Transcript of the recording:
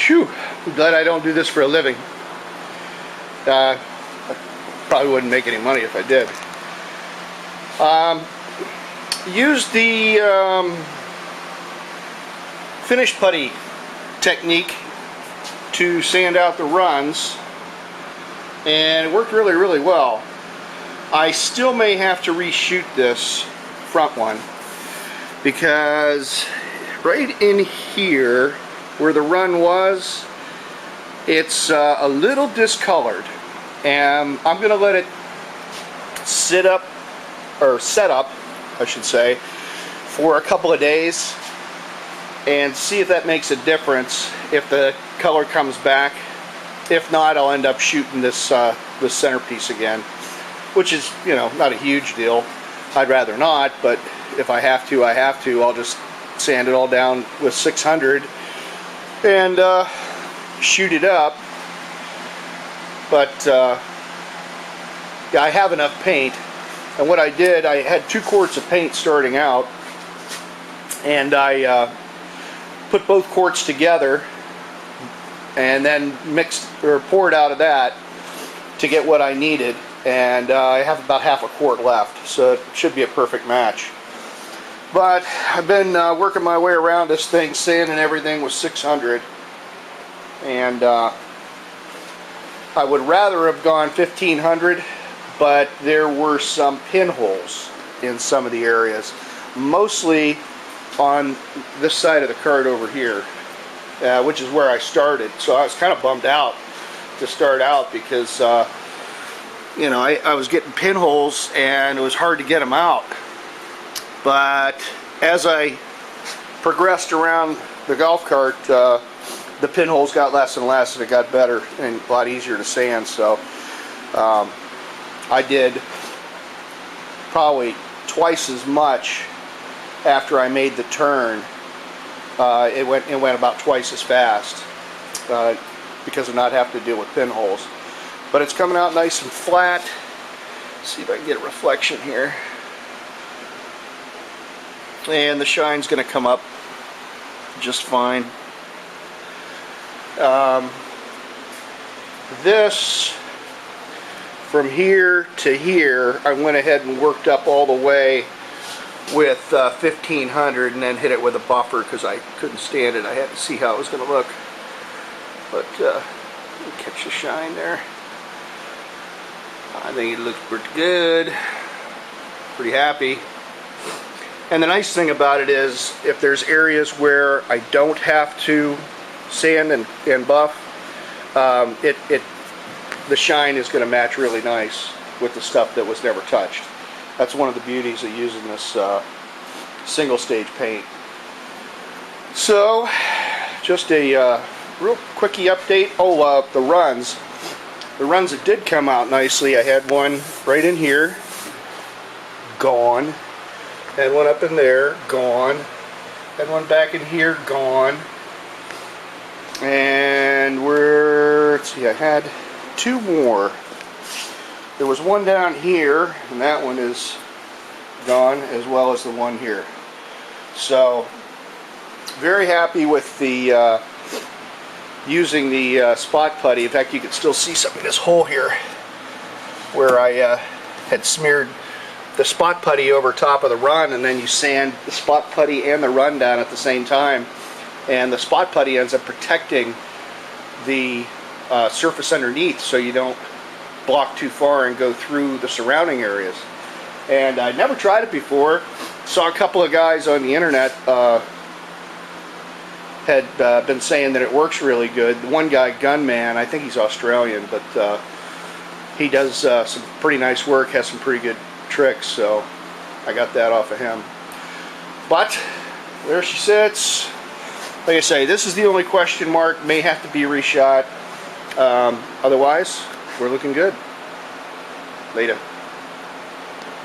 Phew, I'm glad I don't do this for a living. I probably wouldn't make any money if I did. Use the finish putty technique to sand out the runs, and it worked really, really well. I still may have to reshoot this front one because right in here where the run was, it's a little discolored, and I'm going to let it set up, I should say, for a couple of days and see if that makes a difference, if the color comes back. If not, I'll end up shooting this this centerpiece again, which is, you know, not a huge deal. I'd rather not, but if I have to, I have to. I'll just sand it all down with 600 and shoot it up. But yeah, I have enough paint, and what I did, I had 2 quarts of paint starting out, and I put both quarts together and then mixed or poured out of that to get what I needed, and I have about half a quart left, so it should be a perfect match. But I've been working my way around this thing, sanding everything with 600, and I would rather have gone 1500, but there were some pinholes in some of the areas, mostly on this side of the cart over here, which is where I started. So I was kind of bummed out to start out because you know, I was getting pinholes and it was hard to get them out. But as I progressed around the golf cart, the pinholes got less and less, and it got better and a lot easier to sand. So I did probably twice as much after I made the turn. It went about twice as fast because of not having to deal with pinholes. But it's coming out nice and flat. Let's see if I can get a reflection here. And the shine's going to come up just fine. This, from here to here, I went ahead and worked up all the way with 1500 and then hit it with a buffer because I couldn't stand it. I had to see how it was going to look. But catch the shine there. I think it looks pretty good. Pretty happy. And the nice thing about it is, if there's areas where I don't have to sand and buff, the shine is going to match really nice with the stuff that was never touched. That's one of the beauties of using this single stage paint. So, just a real quickie update. Oh, the runs. The runs that did come out nicely, I had one right in here, gone. Had one up in there, gone. Had one back in here, gone. And let's see, I had 2 more. There was one down here, and that one is gone, as well as the one here. So, very happy with the using the spot putty. In fact, you can still see some of this hole here where I had smeared the spot putty over top of the run, and then you sand the spot putty and the run down at the same time, and the spot putty ends up protecting the surface underneath so you don't block too far and go through the surrounding areas. And I'd never tried it before. Saw a couple of guys on the internet had been saying that it works really good. The one guy, Gunman, I think he's Australian, but he does some pretty nice work, has some pretty good tricks, so I got that off of him. But there she sits. Like I say, this is the only question mark. May have to be reshot. Otherwise, we're looking good. Later.